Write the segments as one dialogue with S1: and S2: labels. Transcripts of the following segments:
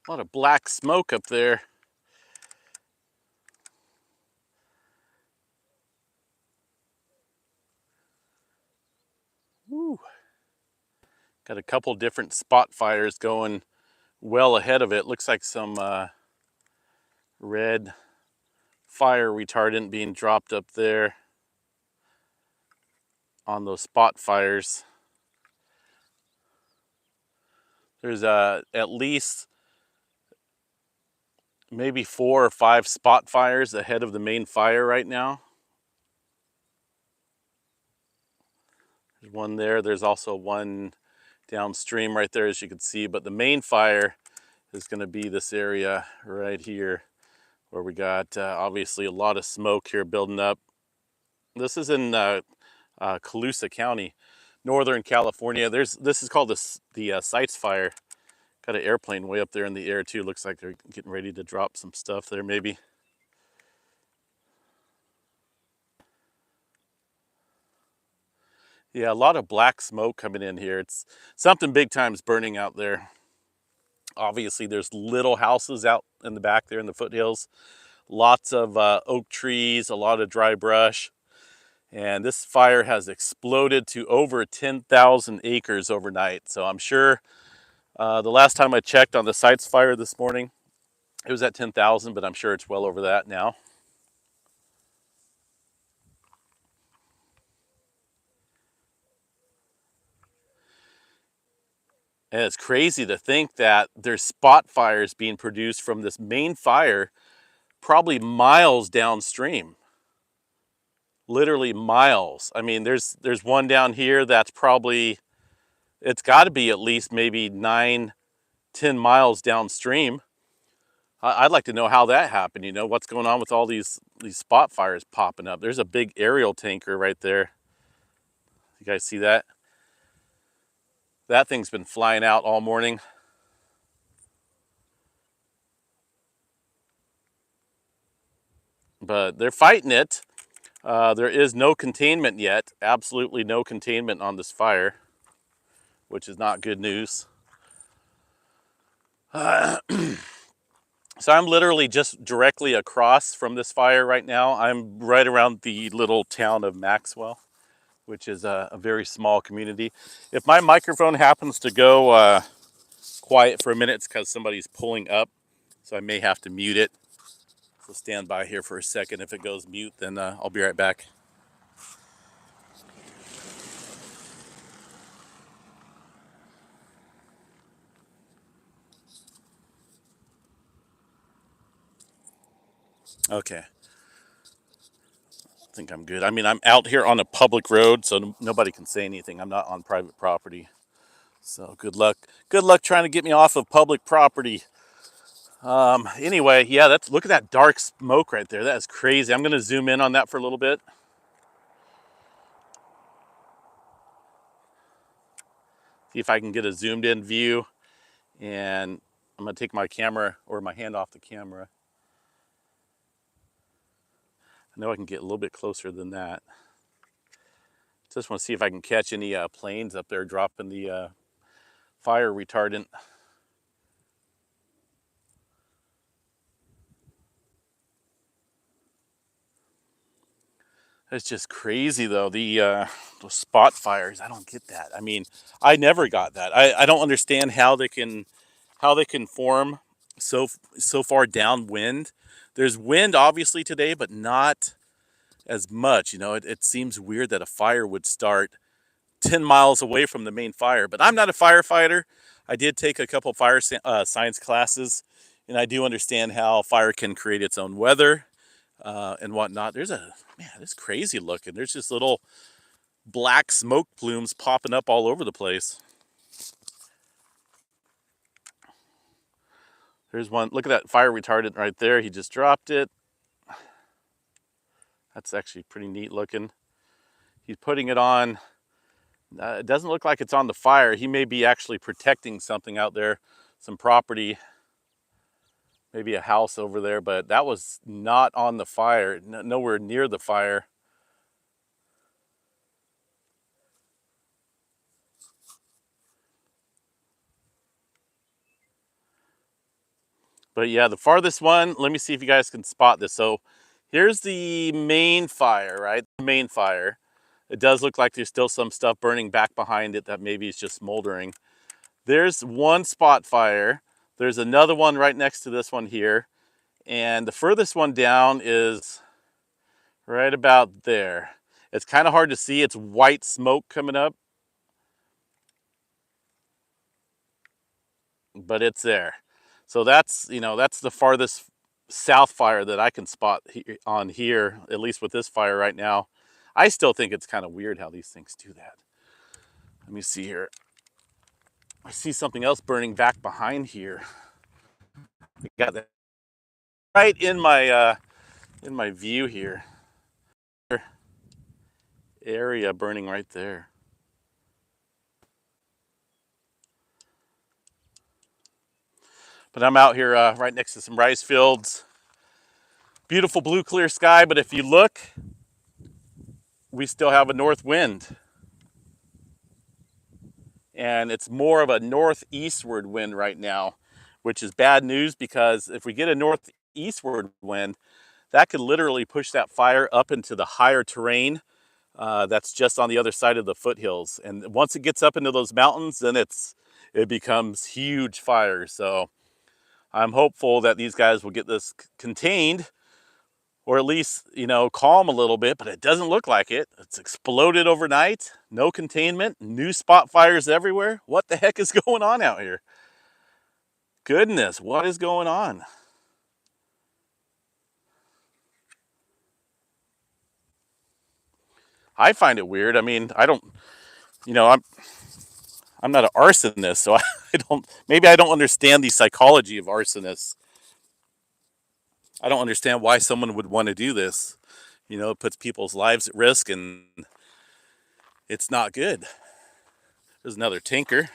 S1: A lot of black smoke up there. Woo. Got a couple different spot fires going well ahead of it. Looks like some red fire retardant being dropped up there on those spot fires. There's at least maybe 4 or 5 spot fires ahead of the main fire right now. There's one there. There's also one downstream right there, as you can see. But the main fire is going to be this area right here, where we got obviously a lot of smoke here building up. This is in Colusa County, Northern California. This is called the Sites Fire. Got an airplane way up there in the air too. Looks like they're getting ready to drop some stuff there maybe. Yeah, a lot of black smoke coming in here. It's something big time's burning out there. Obviously, there's little houses out in the back there in the foothills. Lots of oak trees, a lot of dry brush. And this fire has exploded to over 10,000 acres overnight. So I'm sure the last time I checked on the Sites Fire this morning, it was at 10,000, but I'm sure it's well over that now. And it's crazy to think that there's spot fires being produced from this main fire probably miles downstream. Literally miles. I mean, there's one down here that's probably, it's got to be at least maybe 9-10 miles downstream. I'd like to know how that happened. You know, what's going on with all these spot fires popping up. There's a big aerial tanker right there. You guys see that? That thing's been flying out all morning. But they're fighting it. There is no containment yet. Absolutely no containment on this fire, which is not good news. So I'm literally just directly across from this fire right now. I'm right around the little town of Maxwell, which is a very small community. If my microphone happens to go quiet for a minute, it's because somebody's pulling up, so I may have to mute it. So stand by here for a second. If it goes mute, then I'll be right back. Okay. I think I'm good. I mean, I'm out here on a public road, so nobody can say anything. I'm not on private property. So good luck. Good luck trying to get me off of public property. Anyway, yeah, look at that dark smoke right there. That is crazy. I'm going to zoom in on that for a little bit. See if I can get a zoomed in view. And I'm going to take my camera or my hand off the camera. I know I can get a little bit closer than that. Just want to see if I can catch any planes up there dropping the fire retardant. It's just crazy though. Those spot fires. I don't get that. I mean, I never got that. I don't understand how they can form so far downwind. There's wind obviously today, but not as much. You know, it seems weird that a fire would start 10 miles away from the main fire. But I'm not a firefighter. I did take a couple fire science classes, and I do understand how fire can create its own weather and whatnot. It's crazy looking. There's just little black smoke plumes popping up all over the place. There's one. Look at that fire retardant right there. He just dropped it. That's actually pretty neat looking. He's putting it on. It doesn't look like it's on the fire. He may be actually protecting something out there, some property, maybe a house over there, but that was not on the fire, nowhere near the fire. But yeah, the farthest one, let me see if you guys can spot this. So here's the main fire, right? The main fire. It does look like there's still some stuff burning back behind it that maybe is just smoldering. There's one spot fire. There's another one right next to this one here. And the furthest one down is right about there. It's kind of hard to see. It's white smoke coming up, but it's there. So that's, that's the farthest south fire that I can spot on here, at least with this fire right now. I still think it's kind of weird how these things do that. Let me see here. I see something else burning back behind here. I got that right in my view here. Area burning right there. But I'm out here right next to some rice fields. Beautiful blue clear sky, but if you look, we still have a north wind. And it's more of a northeastward wind right now, which is bad news because if we get a northeastward wind, that could literally push that fire up into the higher terrain that's just on the other side of the foothills. And once it gets up into those mountains, then it becomes huge fires. So I'm hopeful that these guys will get this contained, or at least, calm a little bit, but it doesn't look like it. It's exploded overnight, no containment, new spot fires everywhere. What the heck is going on out here? Goodness, what is going on? I find it weird. I mean, I don't, I'm not an arsonist, so maybe I don't understand the psychology of arsonists. I don't understand why someone would want to do this. It puts people's lives at risk and it's not good. There's another tinker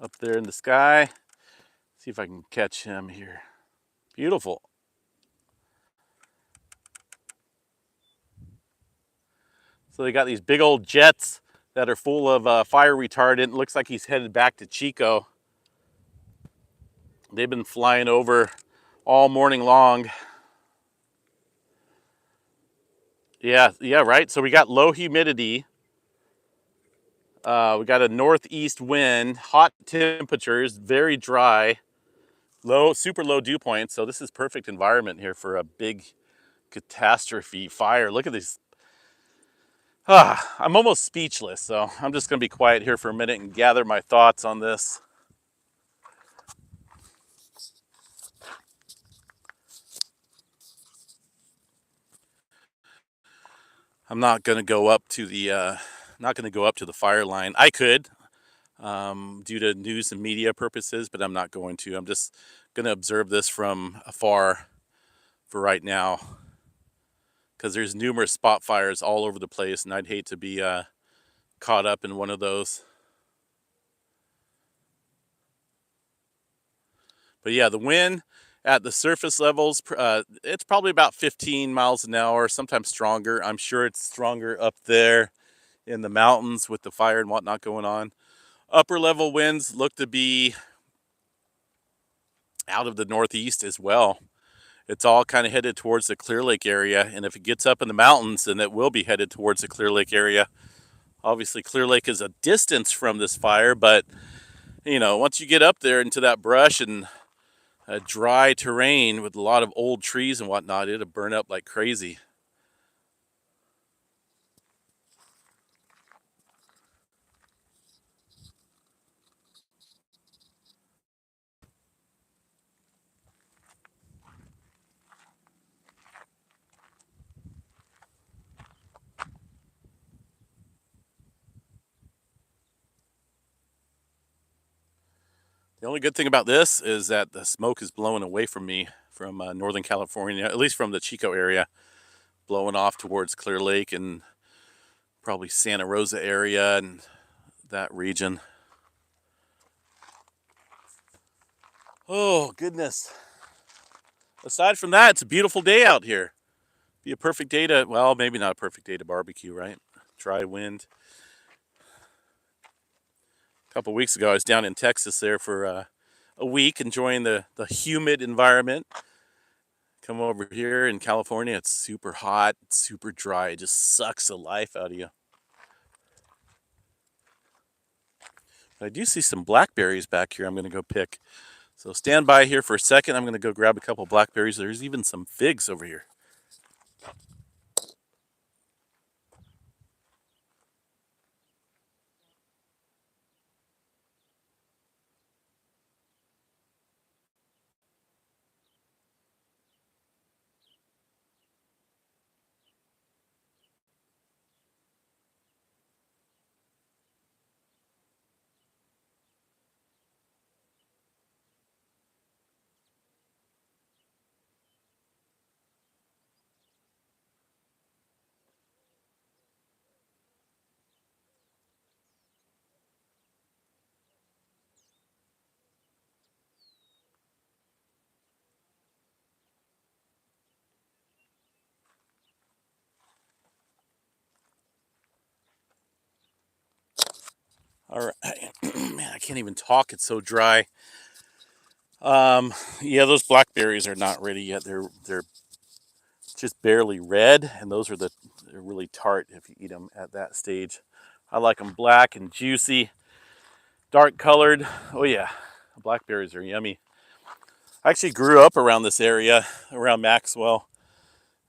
S1: up there in the sky. See if I can catch him here. Beautiful. So they got these big old jets that are full of fire retardant. Looks like he's headed back to Chico. They've been flying over all morning long. Yeah, right. So we got low humidity. We got a northeast wind, hot temperatures, very dry, super low dew points. So this is perfect environment here for a big catastrophe fire. Look at this. I'm almost speechless, so I'm just going to be quiet here for a minute and gather my thoughts on this. I'm not going to go up to the fire line. I could, due to news and media purposes, but I'm not going to. I'm just going to observe this from afar for right now, because there's numerous spot fires all over the place, and I'd hate to be caught up in one of those. But yeah, the wind at the surface levels, it's probably about 15 miles an hour, sometimes stronger. I'm sure it's stronger up there in the mountains with the fire and whatnot going on. Upper level winds look to be out of the northeast as well. It's all kind of headed towards the Clear Lake area, and if it gets up in the mountains, then it will be headed towards the Clear Lake area. Obviously, Clear Lake is a distance from this fire, but once you get up there into that brush and dry terrain with a lot of old trees and whatnot, it'll burn up like crazy. The only good thing about this is that the smoke is blowing away from me from Northern California, at least from the Chico area, blowing off towards Clear Lake and probably Santa Rosa area and that region. Oh, goodness. Aside from that, it's a beautiful day out here. Be a perfect day to, well, maybe not a perfect day to barbecue, right? Dry wind. A couple weeks ago, I was down in Texas there for a week enjoying the humid environment. Come over here in California, it's super hot, super dry. It just sucks the life out of you. But I do see some blackberries back here I'm going to go pick. So stand by here for a second. I'm going to go grab a couple blackberries. There's even some figs over here. All right. Man, I can't even talk. It's so dry. Um, yeah, those blackberries are not ready yet. They're just barely red, and they're really tart if you eat them at that stage. I like them black and juicy, dark colored. Oh yeah, blackberries are yummy. I actually grew up around this area, around Maxwell,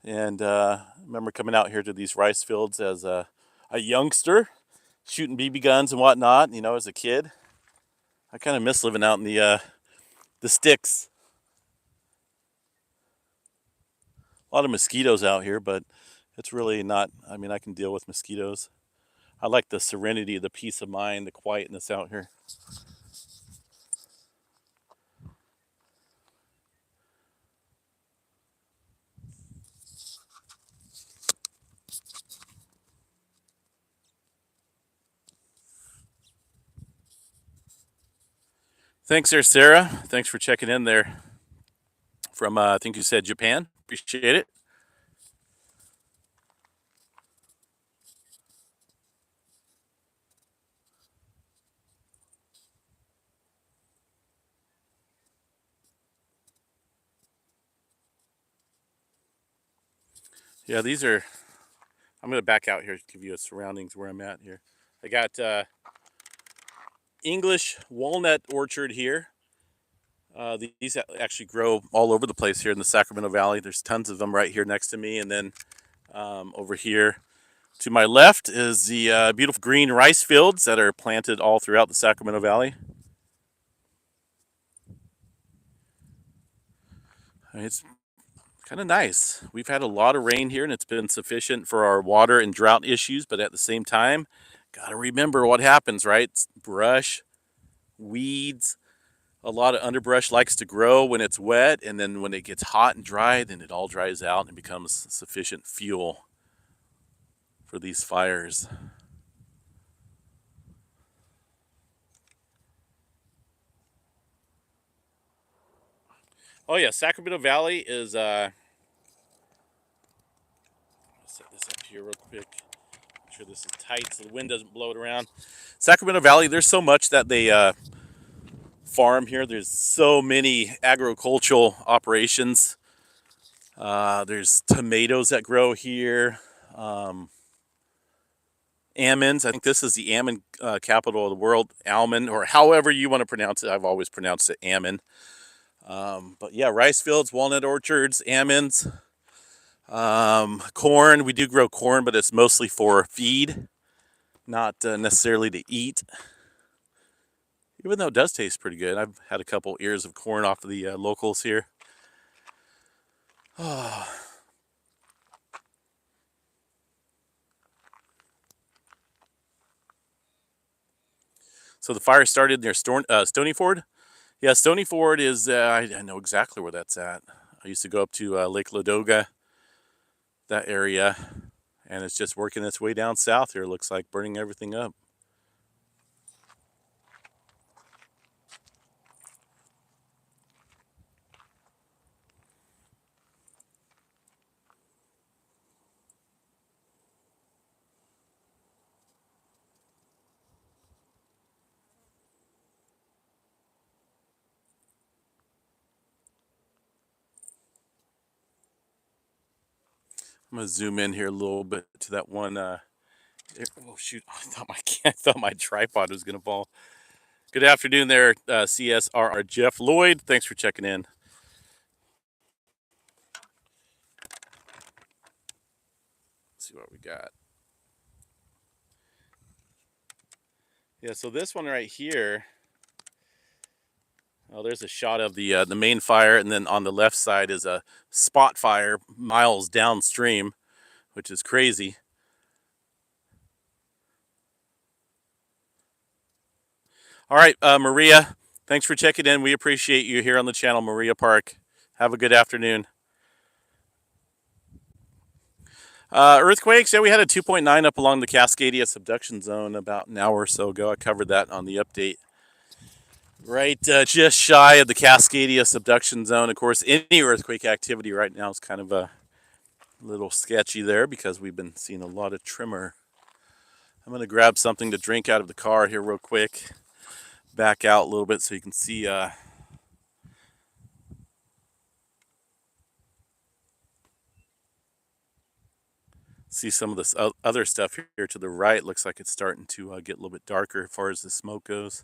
S1: and remember coming out here to these rice fields as a youngster, shooting BB guns and whatnot. As a kid, I kind of miss living out in the sticks. A lot of mosquitoes out here, but it's really not. I mean, I can deal with mosquitoes. I like the serenity, the peace of mind, the quietness out here. Thanks there, Sarah. Thanks for checking in there from, I think you said Japan. Appreciate it. Yeah, I'm going to back out here to give you a surroundings where I'm at here. I got English walnut orchard here. These actually grow all over the place here in the Sacramento Valley. There's tons of them right here next to me. And then over here to my left is the beautiful green rice fields that are planted all throughout the Sacramento Valley. It's kind of nice. We've had a lot of rain here and it's been sufficient for our water and drought issues, but at the same time, got to remember what happens, right? Brush, weeds, a lot of underbrush likes to grow when it's wet, and then when it gets hot and dry, then it all dries out and becomes sufficient fuel for these fires. Oh yeah, Sacramento Valley is set this up here real quick. Make sure this is tight so the wind doesn't blow it around. Sacramento Valley, there's so much that they farm here. There's so many agricultural operations. There's tomatoes that grow here. Um, Almonds. I think this is the almond capital of the world. Almond, or however you want to pronounce it. I've always pronounced it almond. But yeah, rice fields, walnut orchards, almonds, corn. We do grow corn, but it's mostly for feed, not necessarily to eat. Even though it does taste pretty good. I've had a couple ears of corn off of the locals here. So the fire started near Stony Ford. Yeah, Stony Ford is, I know exactly where that's at. I used to go up to Lake Ladoga, that area, and it's just working its way down south here. It looks like burning everything up. I'm gonna zoom in here a little bit to that one. Oh shoot! I thought my tripod was gonna fall. Good afternoon, there, CSRR Jeff Lloyd. Thanks for checking in. Let's see what we got. Yeah, so this one right here. Oh, there's a shot of the main fire, and then on the left side is a spot fire miles downstream, which is crazy. All right, Maria, thanks for checking in. We appreciate you here on the channel, Maria Park. Have a good afternoon. Earthquakes, yeah, we had a 2.9 up along the Cascadia subduction zone about an hour or so ago. I covered that on the update. Right, just shy of the Cascadia subduction zone. Of course, any earthquake activity right now is kind of a little sketchy there because we've been seeing a lot of tremor. I'm going to grab something to drink out of the car here real quick. Back out a little bit so you can see some of this other stuff here to the right. Looks like it's starting to get a little bit darker as far as the smoke goes.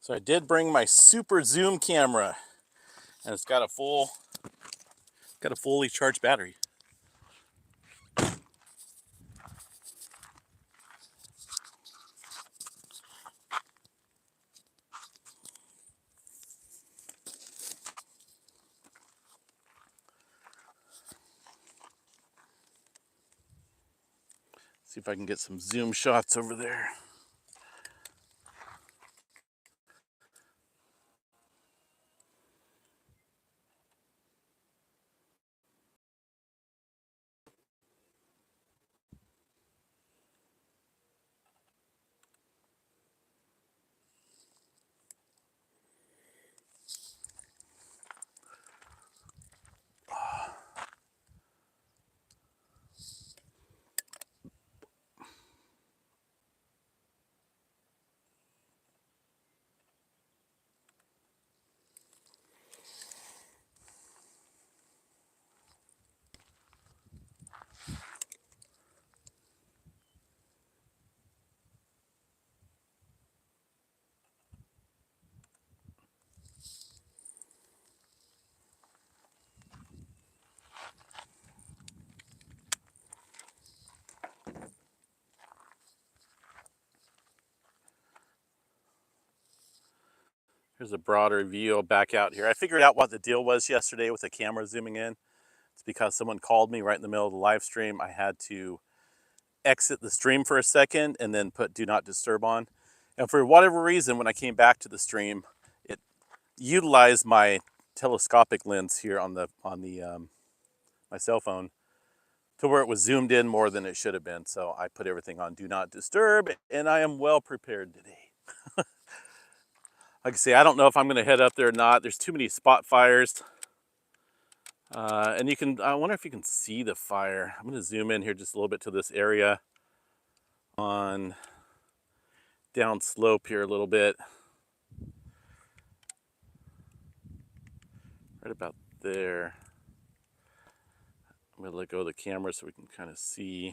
S1: So I did bring my super zoom camera, and it's got a fully charged battery. See if I can get some zoom shots over there. Here's a broader view back out here. I figured out what the deal was yesterday with the camera zooming in. It's because someone called me right in the middle of the live stream. I had to exit the stream for a second and then put do not disturb on. And for whatever reason, when I came back to the stream, it utilized my telescopic lens here on the my cell phone to where it was zoomed in more than it should have been. So I put everything on do not disturb, and I am well prepared today. Like I say, I don't know if I'm going to head up there or not. There's too many spot fires. And you can, I wonder if you can see the fire. I'm going to zoom in here just a little bit to this area on down slope here a little bit. Right about there. I'm going to let go of the camera so we can kind of see.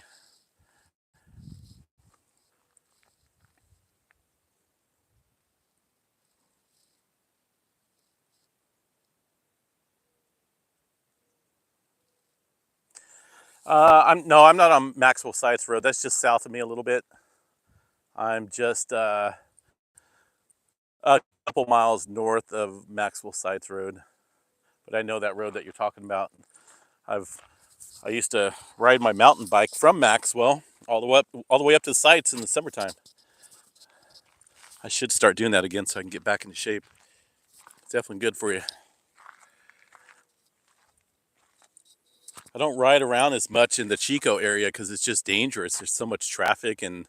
S1: I'm not on Maxwell Sites Road. That's just south of me a little bit. I'm just a couple miles north of Maxwell Sites Road, but I know that road that you're talking about. I used to ride my mountain bike from Maxwell all the way up to the sites in the summertime. I should start doing that again so I can get back into shape. It's definitely good for you. I don't ride around as much in the Chico area because it's just dangerous. There's so much traffic, and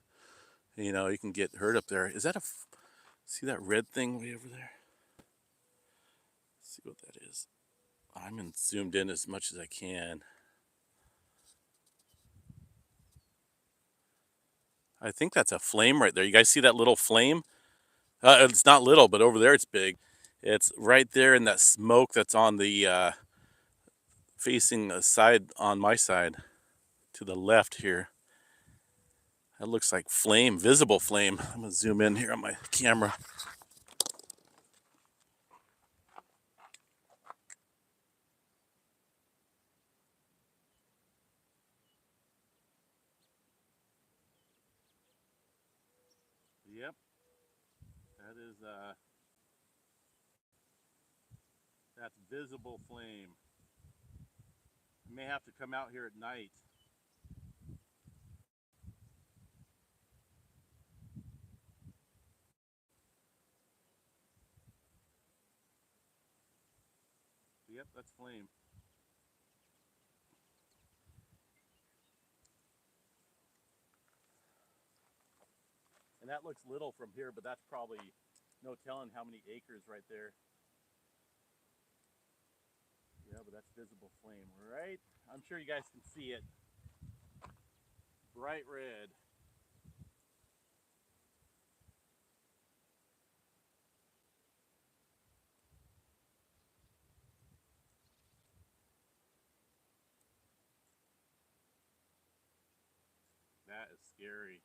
S1: you can get hurt up there. Is that see that red thing way over there? Let's see what that is. I'm zoomed in as much as I can. I think that's a flame right there. You guys see that little flame? It's not little, but over there it's big. It's right there in that smoke that's on the facing the side on my side to the left here. That looks like flame, visible flame. I'm gonna zoom in here on my camera. Yep, that is that's visible flame. I may have to come out here at night. Yep, that's flame. And that looks little from here, but that's probably no telling how many acres right there. Yeah, but that's visible flame, right? I'm sure you guys can see it. Bright red. That is scary.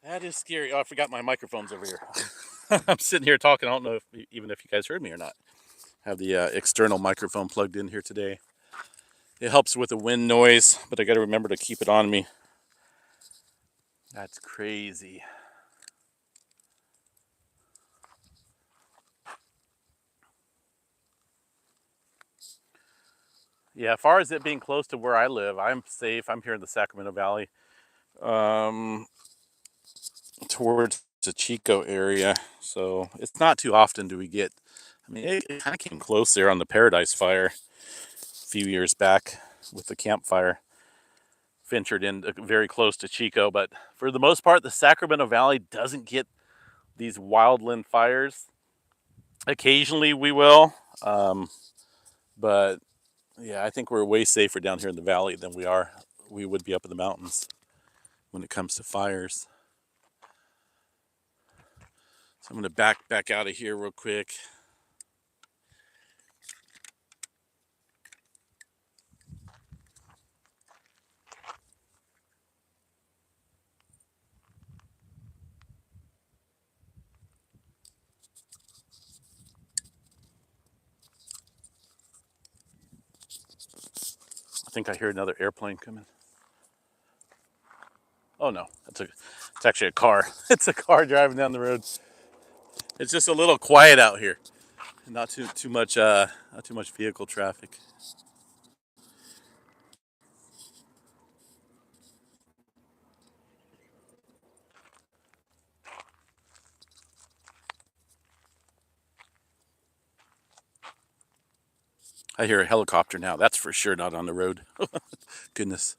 S1: That is scary. Oh, I forgot my microphone's over here. I'm sitting here talking. I don't know even if you guys heard me or not. I have the external microphone plugged in here today. It helps with the wind noise, but I got to remember to keep it on me. That's crazy. Yeah, as far as it being close to where I live, I'm safe. I'm here in the Sacramento Valley, um, towards the Chico area. So it's not too often do we get. I mean, it kind of came close there on the Paradise Fire a few years back with the campfire. Ventured in very close to Chico, but for the most part, the Sacramento Valley doesn't get these wildland fires. Occasionally we will, but yeah, I think we're way safer down here in the valley than we would be up in the mountains when it comes to fires. So I'm going to back out of here real quick. I think I hear another airplane coming. Oh no, it's actually a car. It's a car driving down the road. It's just a little quiet out here. Not too much not too much vehicle traffic. I hear a helicopter now. That's for sure not on the road. Goodness.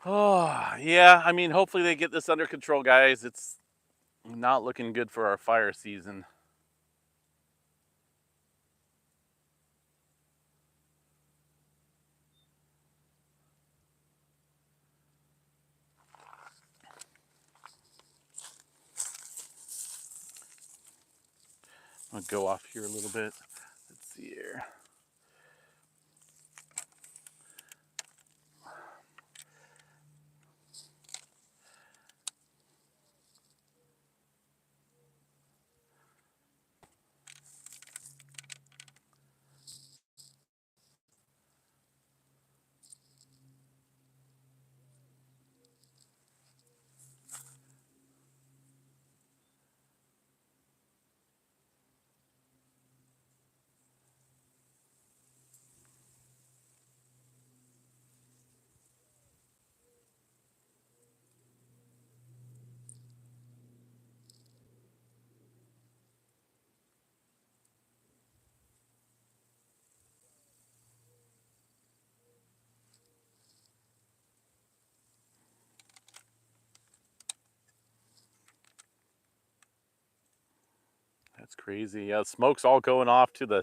S1: Oh, yeah. I mean, hopefully they get this under control, guys. It's not looking good for our fire season. I'm gonna go off here a little bit. Let's see here. That's crazy. Yeah, smoke's all going off to the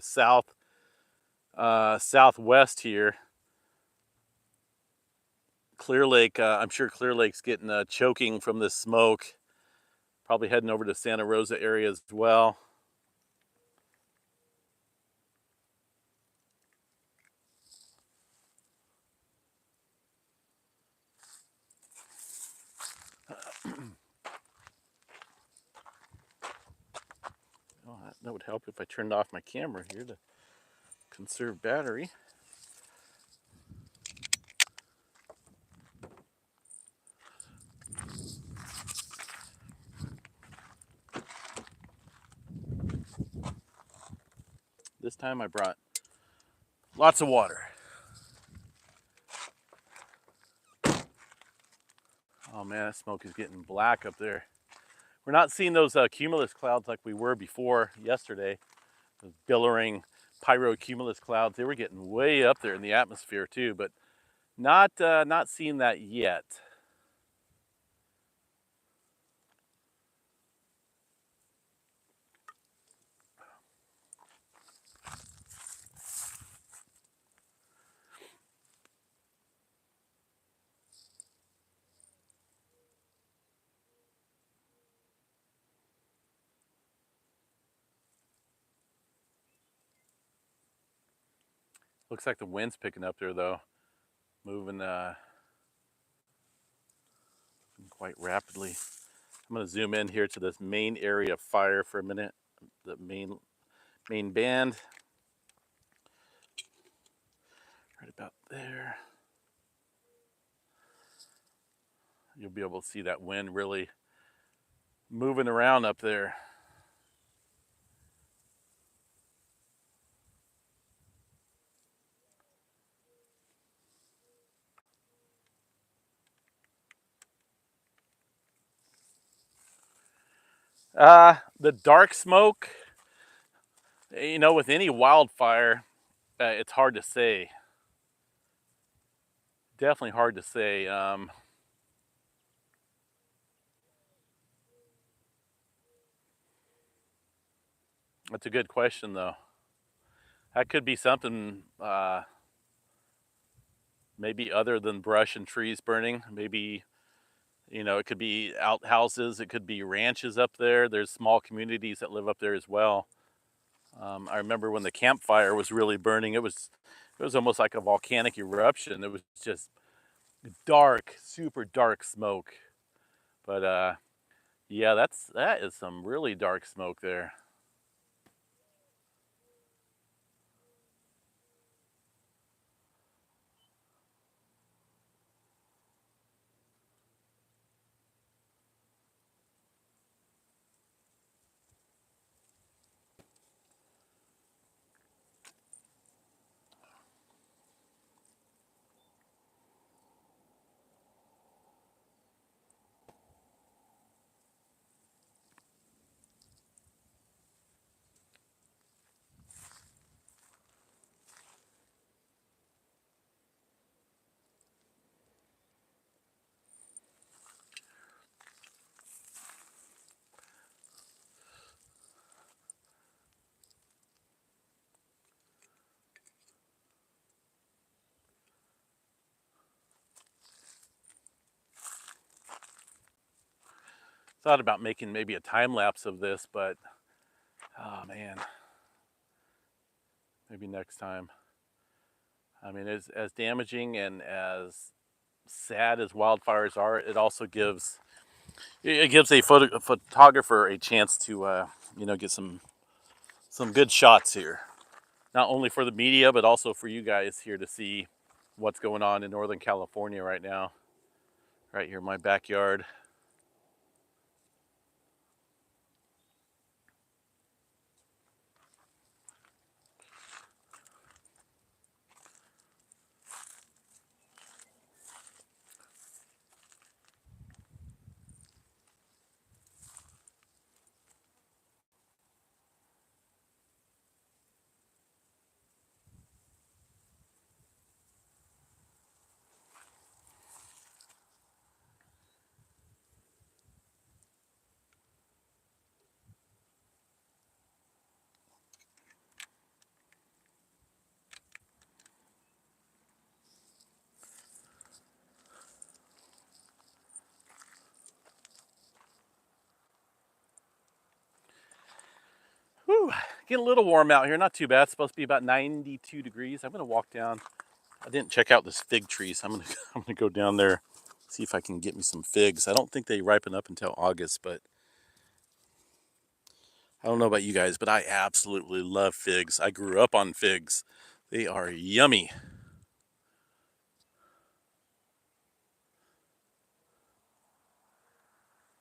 S1: southwest here. Clear Lake, I'm sure Clear Lake's getting choking from this smoke. Probably heading over to Santa Rosa area as well. Oh, that would help if I turned off my camera here to conserve battery. This time I brought lots of water. Oh man, that smoke is getting black up there. We're not seeing those cumulus clouds like we were before yesterday. Those billowing pyrocumulus clouds, they were getting way up there in the atmosphere too, but not seeing that yet. Looks like the wind's picking up there though, moving quite rapidly. I'm going to zoom in here to this main area of fire for a minute. The main band, right about there. You'll be able to see that wind really moving around up there. The dark smoke, with any wildfire, it's hard to say. Definitely hard to say. That's a good question, though. That could be something maybe other than brush and trees burning. Maybe, it could be outhouses. It could be ranches up there. There's small communities that live up there as well. I remember when the campfire was really burning. It was almost like a volcanic eruption. It was just dark, super dark smoke. But yeah, that is some really dark smoke there. Thought about making maybe a time lapse of this, but oh man, maybe next time. I mean, as damaging and as sad as wildfires are, it gives a photographer a chance to get some good shots here. Not only for the media, but also for you guys here to see what's going on in Northern California right now. Right here in my backyard. Whew, getting a little warm out here. Not too bad. It's supposed to be about 92 degrees. I'm gonna walk down. I didn't check out this fig tree, so I'm gonna go down there, see if I can get me some figs. I don't think they ripen up until August, but I don't know about you guys, but I absolutely love figs. I grew up on figs. They are yummy.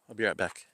S1: I'll be right back.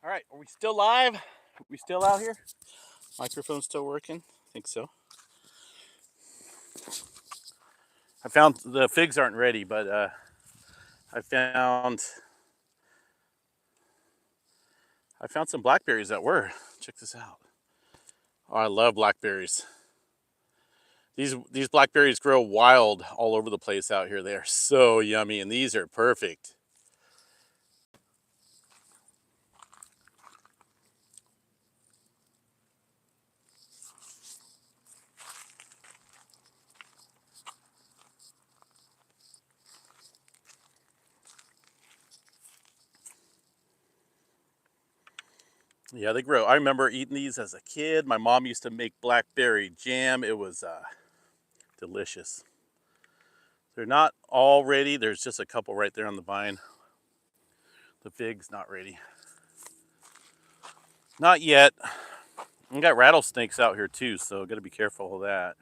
S1: All right, are we still live? Are we still out here? Microphone's still working? I think so. I found the figs aren't ready, but I found I found some blackberries that were. Check this out. Oh, I love blackberries. These blackberries grow wild all over the place out here. They are so yummy, and these are perfect. Yeah, they grow. I remember eating these as a kid. My mom used to make blackberry jam. It was delicious. They're not all ready. There's just a couple right there on the vine. The fig's not ready. Not yet. We got rattlesnakes out here too, so got to be careful of that.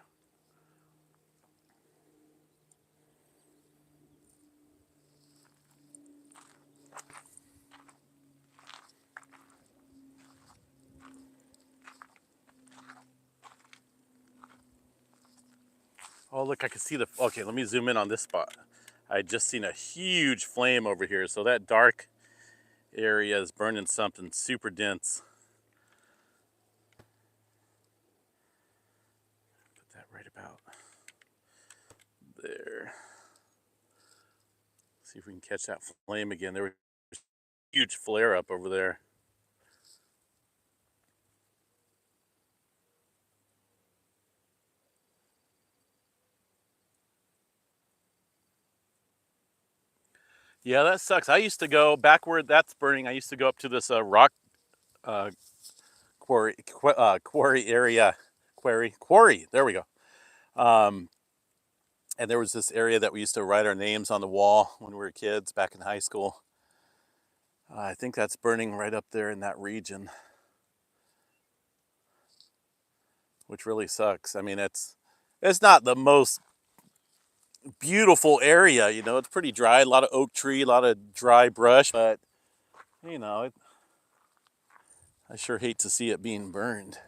S1: Oh, look, I can see the. Okay, let me zoom in on this spot. I just seen a huge flame over here, so that dark area is burning something super dense. Put that right about there. See if we can catch that flame again. There was a huge flare up over there. Yeah, that sucks. I used to go back where that's burning. I used to go up to this rock uh, quarry area. Quarry. There we go. Um, and there was this area that we used to write our names on the wall when we were kids back in high school. I think that's burning right up there in that region, which really sucks. I mean, it's not the most beautiful area, you know. It's pretty dry, a lot of oak tree, a lot of dry brush, but you know, I sure hate to see it being burned.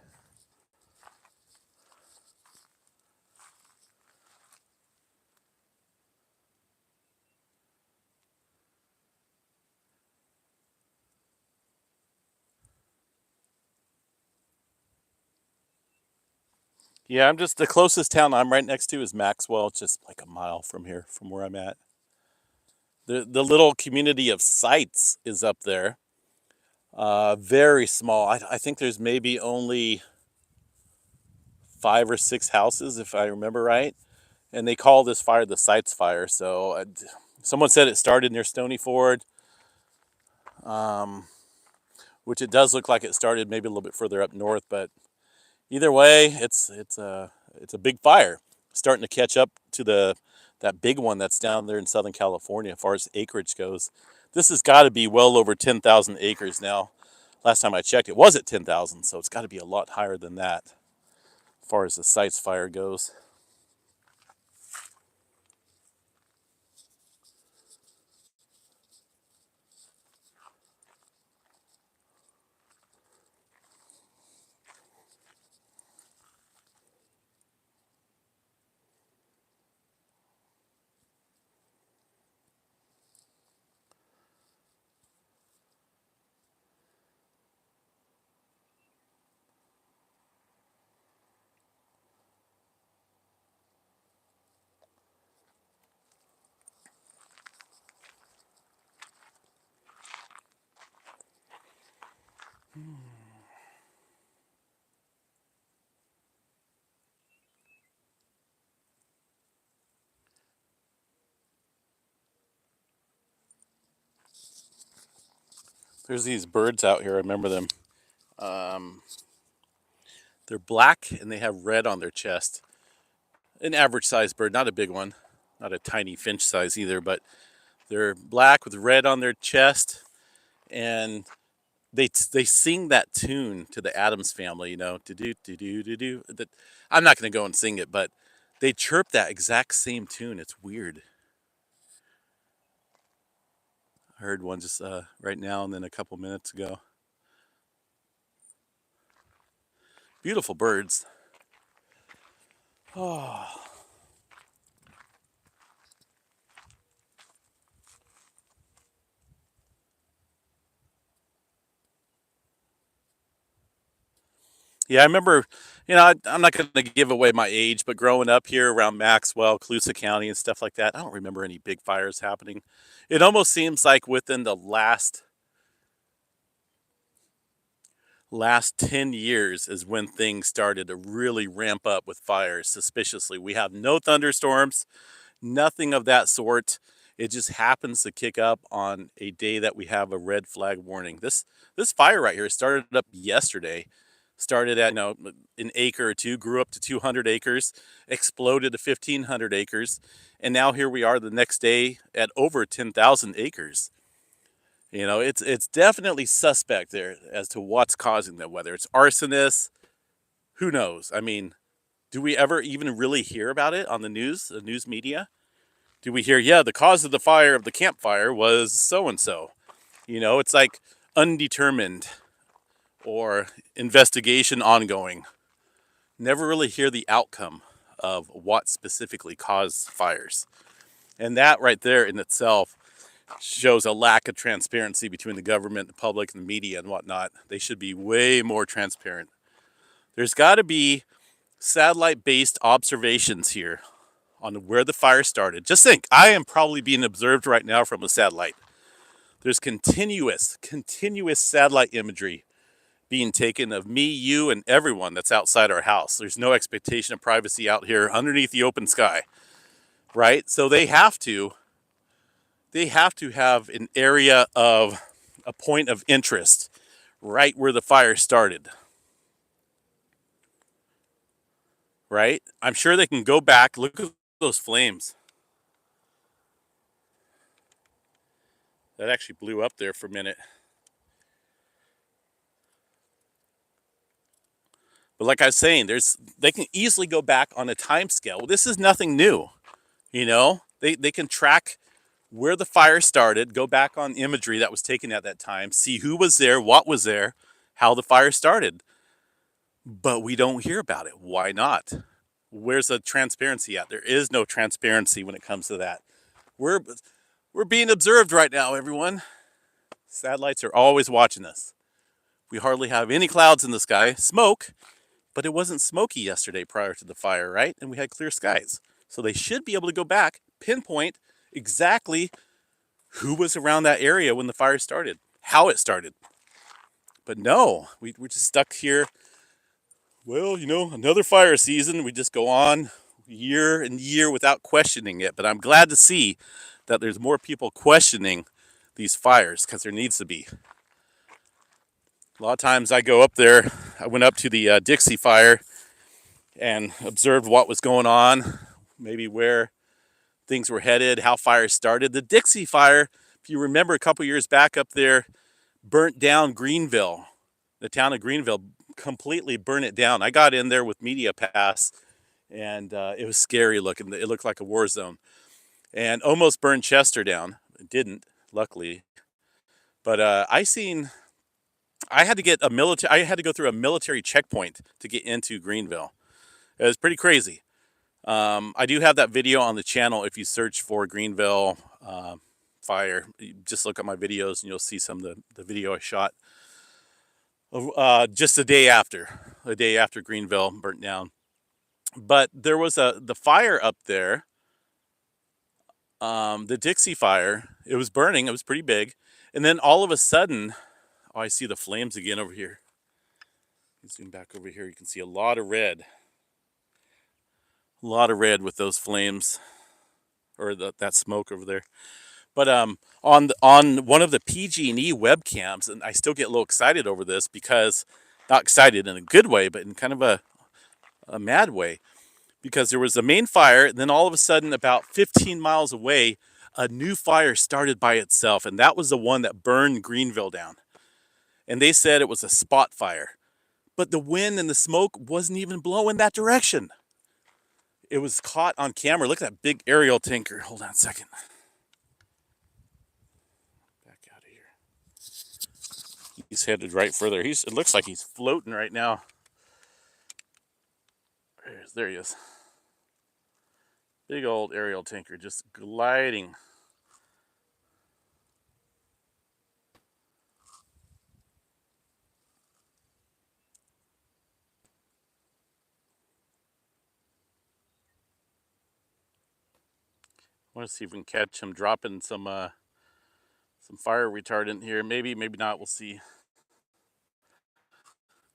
S1: Yeah, I'm just the closest town I'm right next to is Maxwell, just like a mile from here, from where I'm at. The little community of sites is up there. Very small. I think there's maybe only 5 or 6 houses, if I remember right. And they call this fire the Sites Fire. So someone said it started near Stony Ford, um, which it does look like it started maybe a little bit further up north. But either way, it's a big fire, starting to catch up to the that big one that's down there in Southern California, as far as acreage goes. This has got to be well over 10,000 acres now. Last time I checked, it was at 10,000, so it's got to be a lot higher than that, as far as the Sites Fire goes. There's these birds out here. I remember them. Um, they're black and they have red on their chest. An average sized bird, not a big one, not a tiny finch size either, but they're black with red on their chest, and they sing that tune to the Adams Family, you know, to do to do to do. That I'm not going to go and sing it, but they chirp that exact same tune. It's weird. I heard one just right now and then a couple minutes ago. Beautiful birds. Oh, yeah, I remember. You know, I'm not going to give away my age, but growing up here around Maxwell, Colusa County, and stuff like that, I don't remember any big fires happening. It almost seems like within the last 10 years is when things started to really ramp up with fires suspiciously. We have no thunderstorms, nothing of that sort. It just happens to kick up on a day that we have a red flag warning. This fire right here started up yesterday. Started at, an acre or two, grew up to 200 acres, exploded to 1,500 acres, and now here we are the next day at over 10,000 acres. You know, it's definitely suspect there as to what's causing that. Whether it's arsonists, who knows? I mean, do we ever even really hear about it on the news media? Do we hear, yeah, the cause of the fire of the campfire was so and so? You know, it's like undetermined or investigation ongoing. Never really hear the outcome of what specifically caused fires. And that right there in itself shows a lack of transparency between the government, the public, and the media and whatnot. They should be way more transparent. There's got to be satellite based observations here on where the fire started. Just think, I am probably being observed right now from a satellite. There's continuous satellite imagery being taken of me, you, and everyone that's outside our house. There's no expectation of privacy out here underneath the open sky, right? So they have to have an area of a point of interest right where the fire started, right? I'm sure they can go back, look at those flames. That actually blew up there for a minute. But like I was saying, they can easily go back on a time scale. Well, this is nothing new. They can track where the fire started, go back on imagery that was taken at that time, see who was there, what was there, how the fire started. But we don't hear about it. Why not? Where's the transparency at? There is no transparency when it comes to that. We're we're being observed right now, everyone. Satellites are always watching us. We hardly have any clouds in the sky. Smoke, but it wasn't smoky yesterday prior to the fire, right? And we had clear skies. So they should be able to go back, pinpoint exactly who was around that area when the fire started, how it started. But no, we're just stuck here. Well, another fire season. We just go on year and year without questioning it. But I'm glad to see that there's more people questioning these fires because there needs to be. A lot of times I go up there. I went up to the Dixie fire and observed what was going on, maybe where things were headed, how fires started. The Dixie fire, if you remember a couple years back up there, burnt down Greenville. The town of Greenville completely burnt it down. I got in there with Media Pass, and it was scary looking. It looked like a war zone, and almost burned Chester down. It didn't, luckily. But I had to get a military. I had to go through a military checkpoint to get into Greenville. It was pretty crazy. I do have that video on the channel. If you search for Greenville fire, you just look at my videos and you'll see some of the video I shot. Just the day after Greenville burnt down. But there was the fire up there, the Dixie fire. It was burning. It was pretty big, and then all of a sudden, oh, I see the flames again over here. Zoom back over here. You can see a lot of red with those flames, or that smoke over there. But on one of the PG&E webcams, and I still get a little excited over this because, not excited in a good way, but in kind of a mad way, because there was a main fire, and then all of a sudden, about 15 miles away, a new fire started by itself, and that was the one that burned Greenville down. And they said it was a spot fire, but the wind and the smoke wasn't even blowing that direction. It was caught on camera. Look at that big aerial tanker. Hold on a second. Back out of here. He's headed right further. It looks like he's floating right now. There he is. Big old aerial tanker just gliding. I want to see if we can catch him dropping some fire retardant here. Maybe not. We'll see.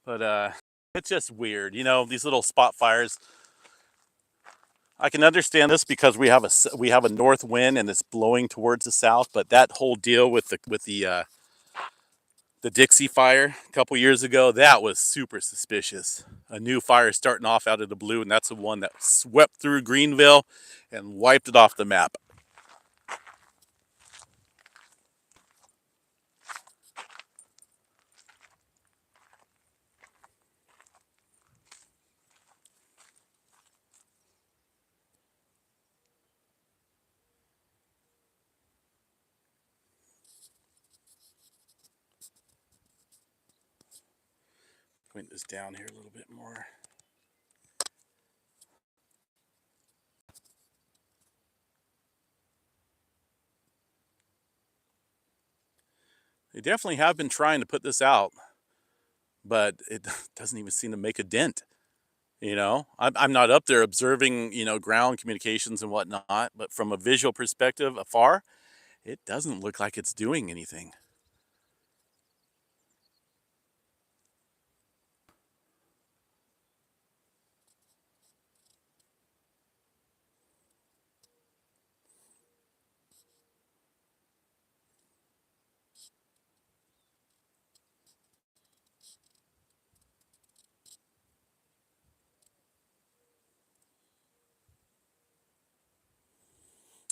S1: But it's just weird, these little spot fires. I can understand this because we have a north wind and it's blowing towards the south. But that whole deal with the Dixie fire a couple years ago, that was super suspicious. A new fire starting off out of the blue, and that's the one that swept through Greenville and wiped it off the map. Point this down here a little bit more. They definitely have been trying to put this out, but it doesn't even seem to make a dent. I'm not up there observing, ground communications and whatnot, but from a visual perspective afar, it doesn't look like it's doing anything.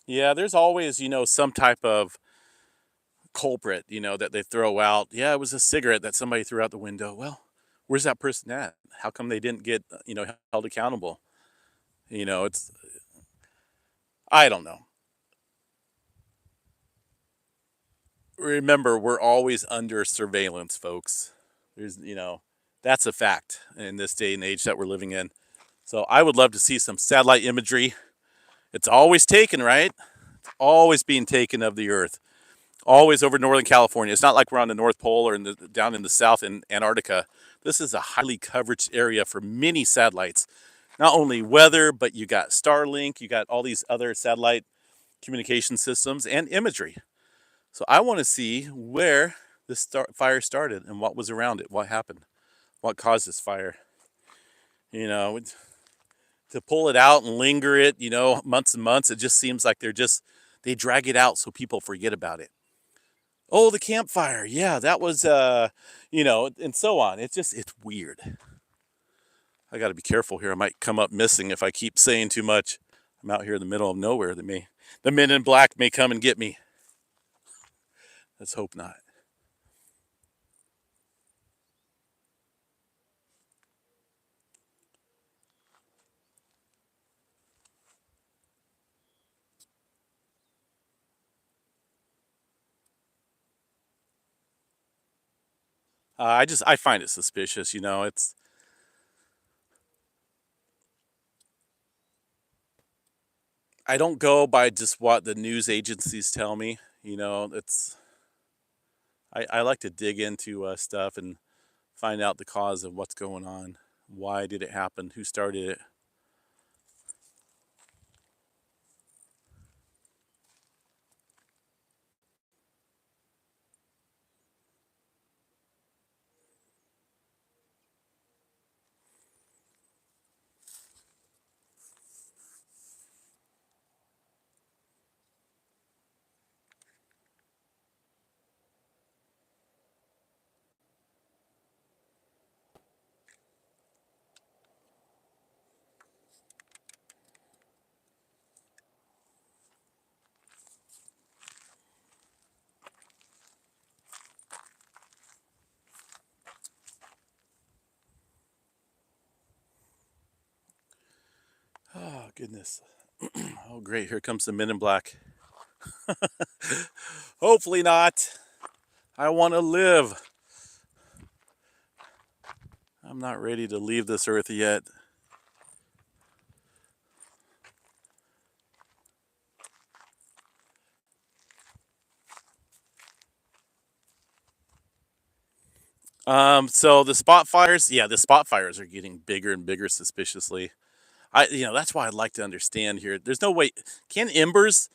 S1: Yeah, there's always, some type of culprit, that they throw out. Yeah, it was a cigarette that somebody threw out the window. Well, where's that person at? How come they didn't get, held accountable? It's, I don't know. Remember, we're always under surveillance, folks. That's a fact in this day and age that we're living in. So I would love to see some satellite imagery. It's always taken, right? Always being taken of the Earth. Always over Northern California. It's not like we're on the North Pole or down in the South in Antarctica. This is a highly coverage area for many satellites. Not only weather, but you got Starlink, you got all these other satellite communication systems and imagery. So I want to see where this fire started and what was around it, what happened, what caused this fire. To pull it out and linger it, months and months, it just seems like they drag it out so people forget about it. Oh, the campfire. Yeah, that was, and so on. It's weird. I got to be careful here. I might come up missing if I keep saying too much. I'm out here in the middle of nowhere. The men in black may come and get me. Let's hope not. I find it suspicious. I don't go by just what the news agencies tell me. I like to dig into stuff and find out the cause of what's going on. Why did it happen? Who started it? Oh, goodness. Oh, great. Here comes the men in black. Hopefully not. I want to live. I'm not ready to leave this earth yet. So the spot fires, yeah, the spot fires are getting bigger and bigger suspiciously. That's why I'd like to understand here. There's no way. Can embers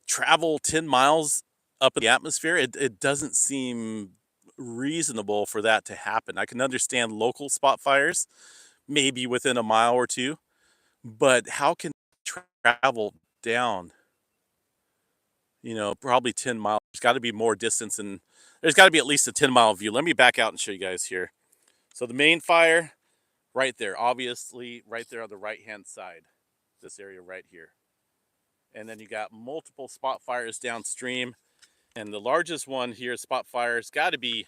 S1: travel 10 miles up in the atmosphere? It doesn't seem reasonable for that to happen. I can understand local spot fires, maybe within a mile or two, but how can they travel down, probably 10 miles? There's got to be more distance, and there's got to be at least a 10-mile view. Let me back out and show you guys here. So the main fire, right there, obviously, right there on the right-hand side, this area right here. And then you got multiple spot fires downstream. And the largest one here, spot fire, has got to be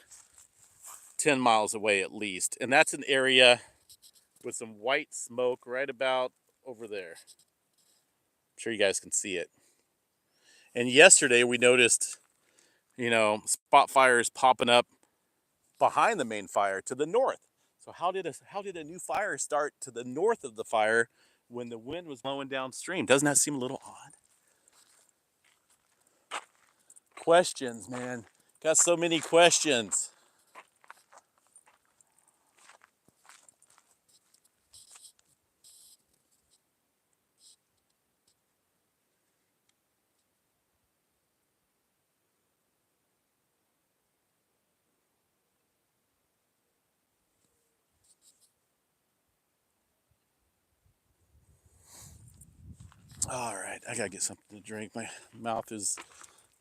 S1: 10 miles away at least. And that's an area with some white smoke right about over there. I'm sure you guys can see it. And yesterday we noticed, spot fires popping up behind the main fire to the north. So how did a new fire start to the north of the fire when the wind was blowing downstream? Doesn't that seem a little odd? Questions, man. Got so many questions. All right, I gotta get something to drink. My mouth is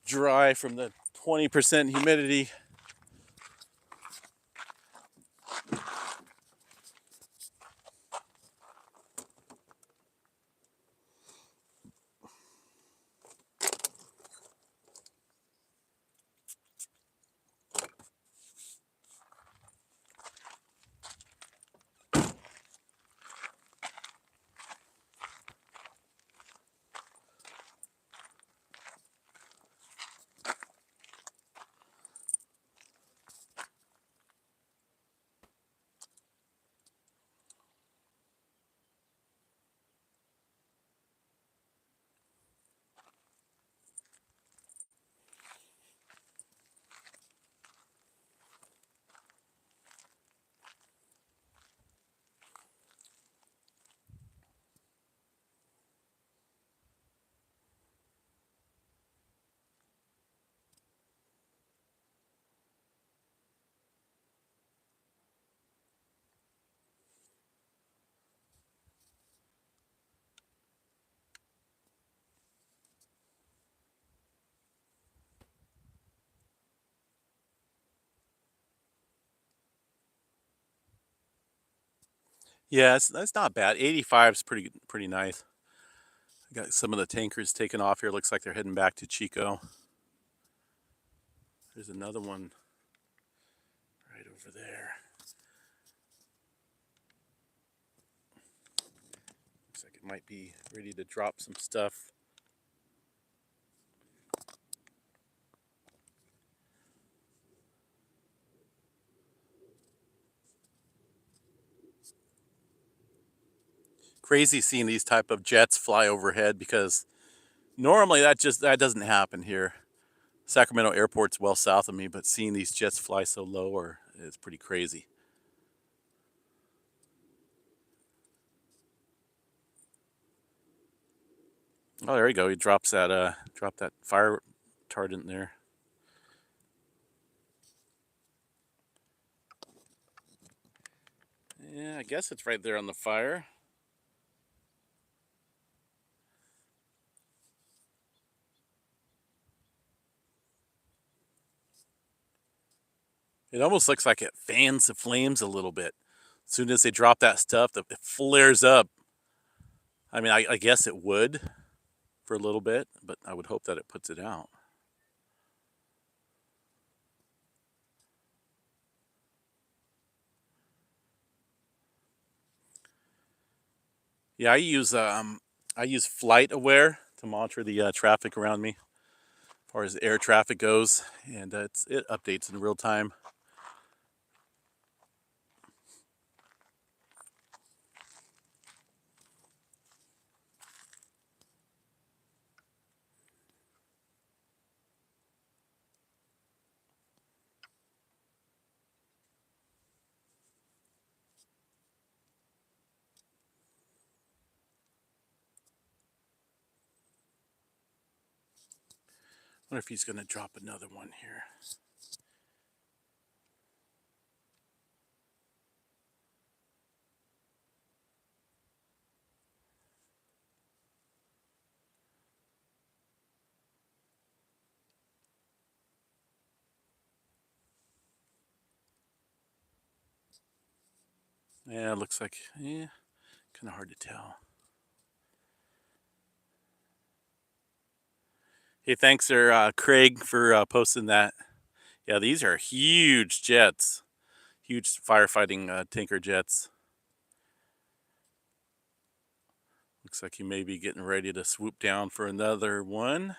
S1: dry from the 20% humidity. Yeah, that's not bad. 85 is pretty nice. I got some of the tankers taken off here. Looks like they're heading back to Chico. There's another one right over there. Looks like it might be ready to drop some stuff. Crazy seeing these type of jets fly overhead because normally that doesn't happen here. Sacramento Airport's well south of me, but seeing these jets fly so low is pretty crazy. Oh, there you go. He dropped that fire retardant there. Yeah, I guess it's right there on the fire. It almost looks like it fans the flames a little bit. As soon as they drop that stuff, it flares up. I mean, I guess it would for a little bit, but I would hope that it puts it out. Yeah, I use Flight Aware to monitor the traffic around me, as far as the air traffic goes, and it updates in real time. I wonder if he's going to drop another one here. Yeah, it looks like, kind of hard to tell. Hey, thanks, there, Craig, for posting that. Yeah, these are huge jets, huge firefighting tanker jets. Looks like he may be getting ready to swoop down for another one.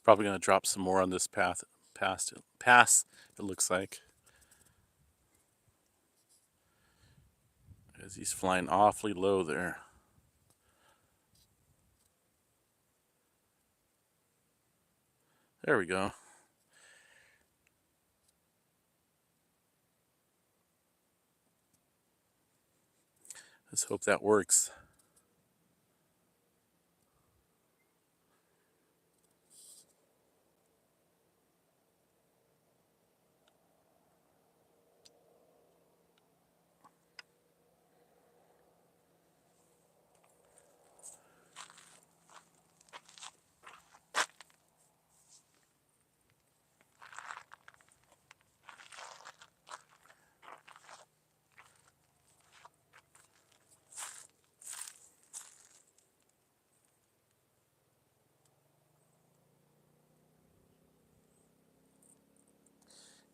S1: Probably going to drop some more on this pass. It looks like, as he's flying awfully low there. There we go. Let's hope that works.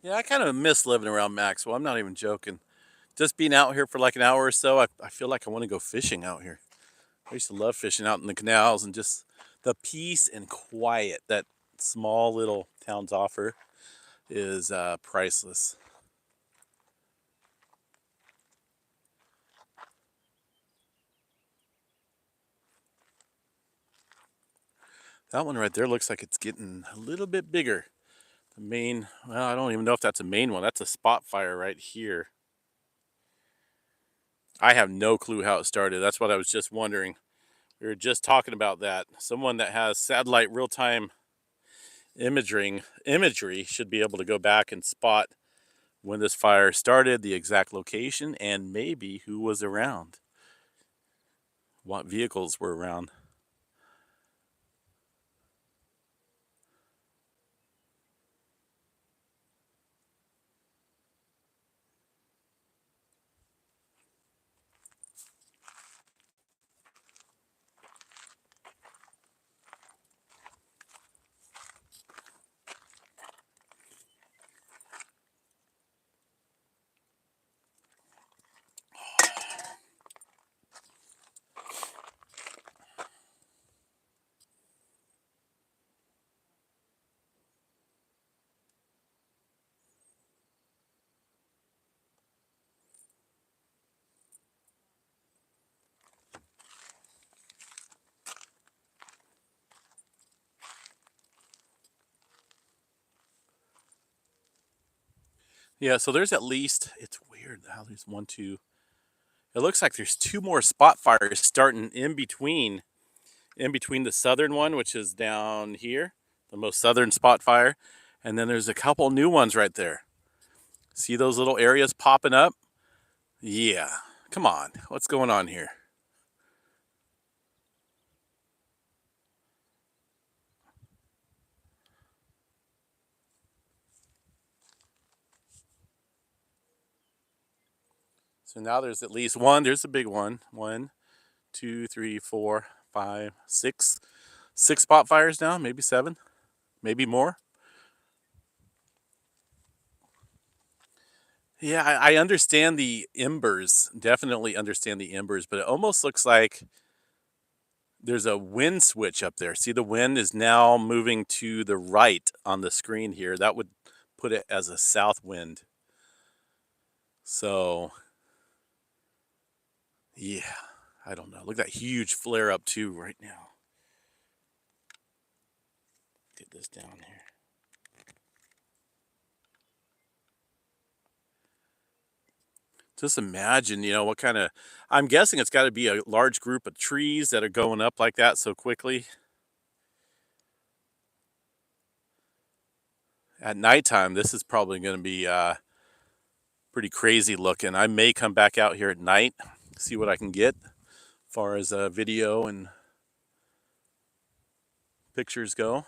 S1: Yeah, I kind of miss living around Maxwell. I'm not even joking. Just being out here for like an hour or so, I feel like I want to go fishing out here. I used to love fishing out in the canals and just the peace and quiet that small little towns offer is priceless. That one right there looks like it's getting a little bit bigger. The main, well, I don't even know if that's a main one. That's a spot fire right here. I have no clue how it started. That's what I was just wondering. We were just talking about that. Someone that has satellite real-time imagery should be able to go back and spot when this fire started, the exact location, and maybe who was around, what vehicles were around. Yeah, so there's at least, it's weird how there's one, two, it looks like there's two more spot fires starting in between the southern one, which is down here, the most southern spot fire, and then there's a couple new ones right there. See those little areas popping up? Yeah, come on, what's going on here? So now there's at least one. There's a big one. One, two, three, four, five, six. Six spot fires now, maybe seven, maybe more. Yeah, I understand the embers. Definitely understand the embers, but it almost looks like there's a wind switch up there. See, the wind is now moving to the right on the screen here. That would put it as a south wind. So, yeah, I don't know. Look at that huge flare up too right now. Get this down here. Just imagine, what kind of. I'm guessing it's got to be a large group of trees that are going up like that so quickly. At nighttime, this is probably going to be pretty crazy looking. I may come back out here at night, see what I can get as far as video and pictures go.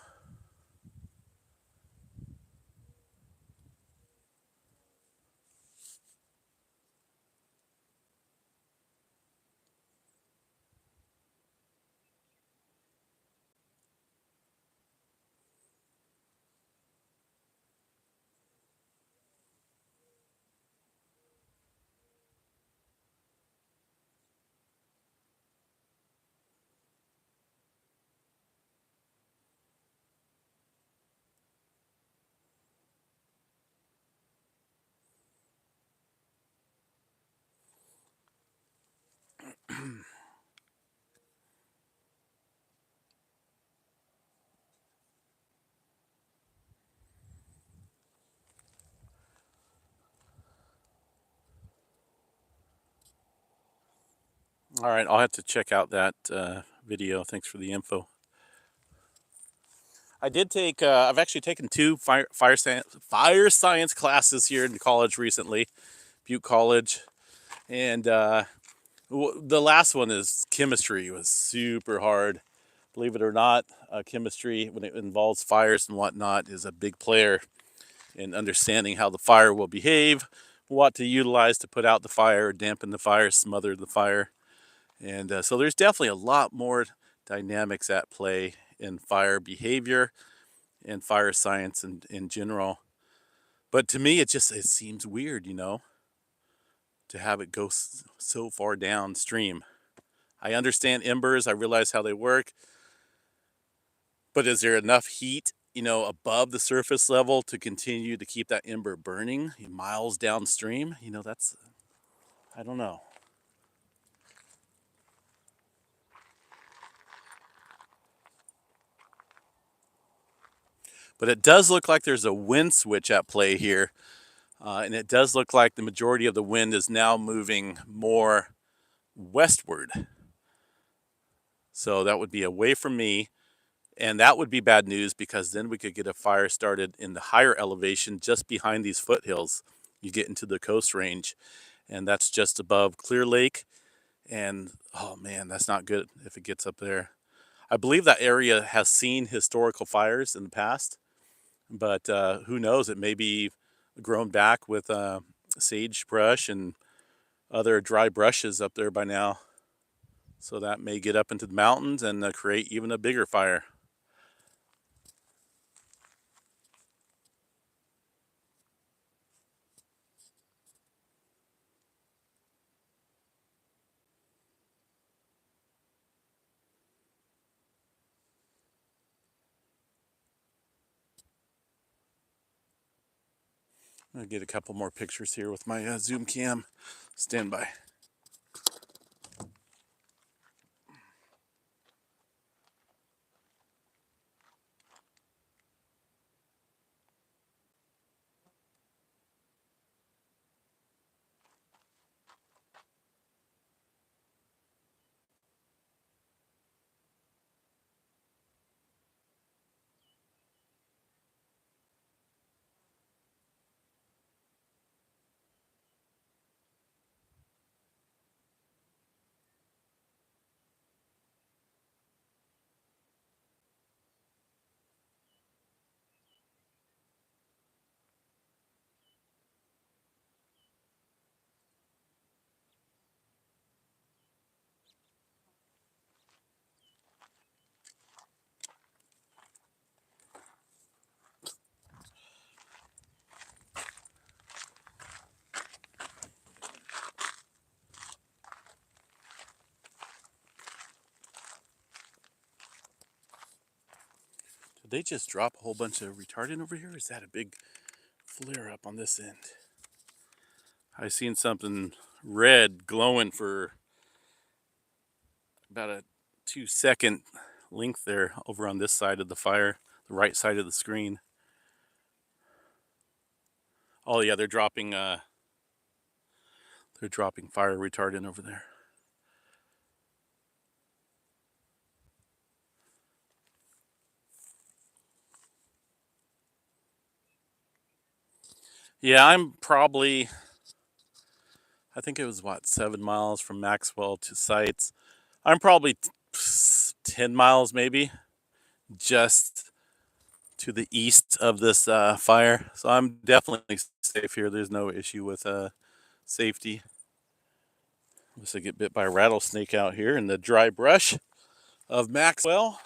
S1: All right, I'll have to check out that video. Thanks for the info. I did take. I've actually taken two fire science classes here in college recently, Butte College, and the last one is chemistry. It was super hard. Believe it or not, chemistry, when it involves fires and whatnot, is a big player in understanding how the fire will behave, what to utilize to put out the fire, dampen the fire, smother the fire. And so there's definitely a lot more dynamics at play in fire behavior and fire science in general. But to me, it seems weird, to have it go so far downstream. I understand embers. I realize how they work, but is there enough heat, above the surface level to continue to keep that ember burning miles downstream? That's I don't know. But it does look like there's a wind switch at play here, and it does look like the majority of the wind is now moving more westward. So that would be away from me, and that would be bad news because then we could get a fire started in the higher elevation just behind these foothills. You get into the coast range, and that's just above Clear Lake. And oh man, that's not good if it gets up there. I believe that area has seen historical fires in the past, but who knows? It may be grown back with sagebrush and other dry brushes up there by now. So that may get up into the mountains and create even a bigger fire. I'll get a couple more pictures here with my zoom cam. Stand by. Did they just drop a whole bunch of retardant over here? Or is that a big flare up on this end? I seen something red glowing for about a 2 second length there over on this side of the fire, the right side of the screen. Oh yeah, they're dropping fire retardant over there. Yeah, I think it was what, 7 miles from Maxwell to sites. I'm probably 10 miles maybe, just to the east of this fire. So I'm definitely safe here. There's no issue with safety. Unless I get bit by a rattlesnake out here in the dry brush of Maxwell.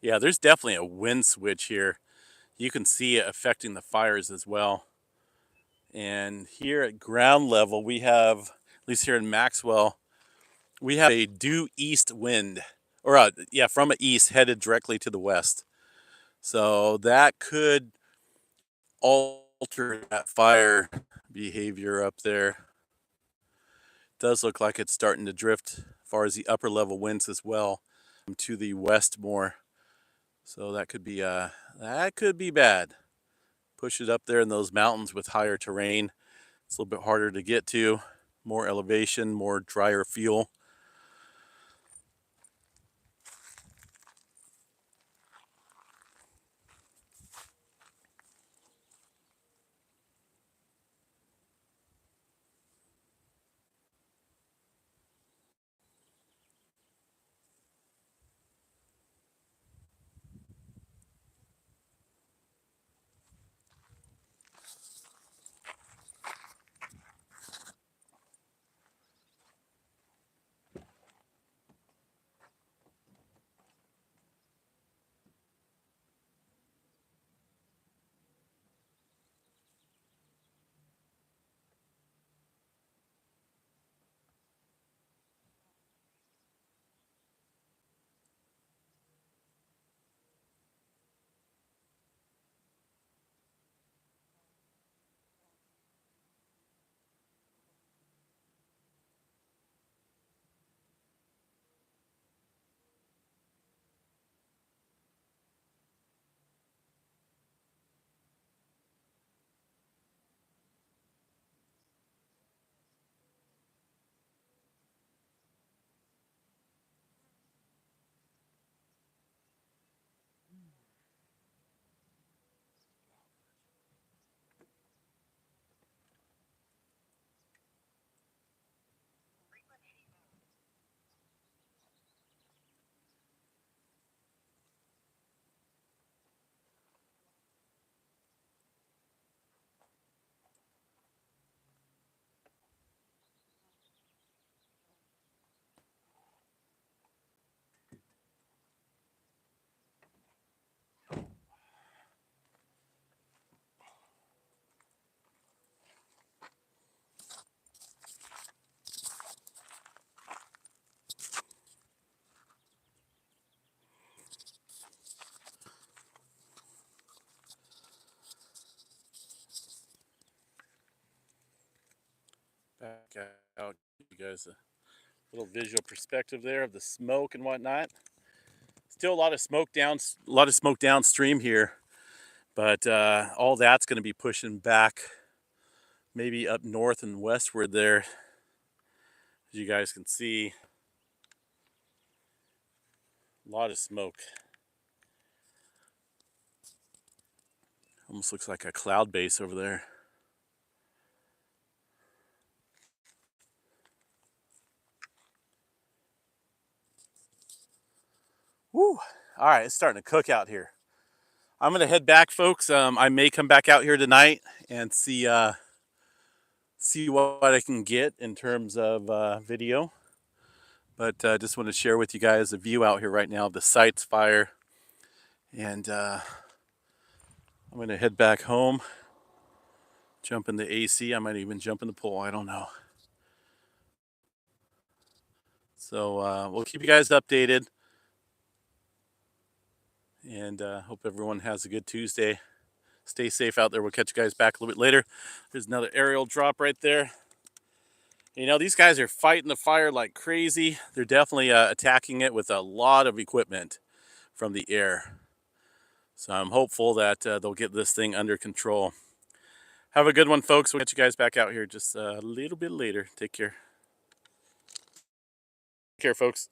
S1: Yeah, there's definitely a wind switch here. You can see it affecting the fires as well. And here at ground level, we have, at least here in Maxwell, we have a due east wind, or yeah, from a east headed directly to the west. So that could alter that fire behavior up there. It does look like it's starting to drift as far as the upper level winds as well to the west more. So that could be bad. Push it up there in those mountains with higher terrain. It's a little bit harder to get to, more elevation, more drier fuel. back out, you guys a little visual perspective there of the smoke and whatnot. Still a lot of smoke downstream here, but all that's going to be pushing back, maybe up north and westward there. As you guys can see, a lot of smoke. Almost looks like a cloud base over there. Woo! All right, it's starting to cook out here. I'm gonna head back, folks. I may come back out here tonight and see what I can get in terms of video. But just want to share with you guys a view out here right now of the sites fire. And I'm gonna head back home, jump in the AC. I might even jump in the pool. I don't know. So we'll keep you guys updated. And hope everyone has a good Tuesday. Stay safe out there. We'll catch you guys back a little bit later. There's another aerial drop right there. You know, these guys are fighting the fire like crazy. They're definitely attacking it with a lot of equipment from the air. So I'm hopeful that they'll get this thing under control. Have a good one, folks. We'll get you guys back out here just a little bit later. Take care. Take care, folks.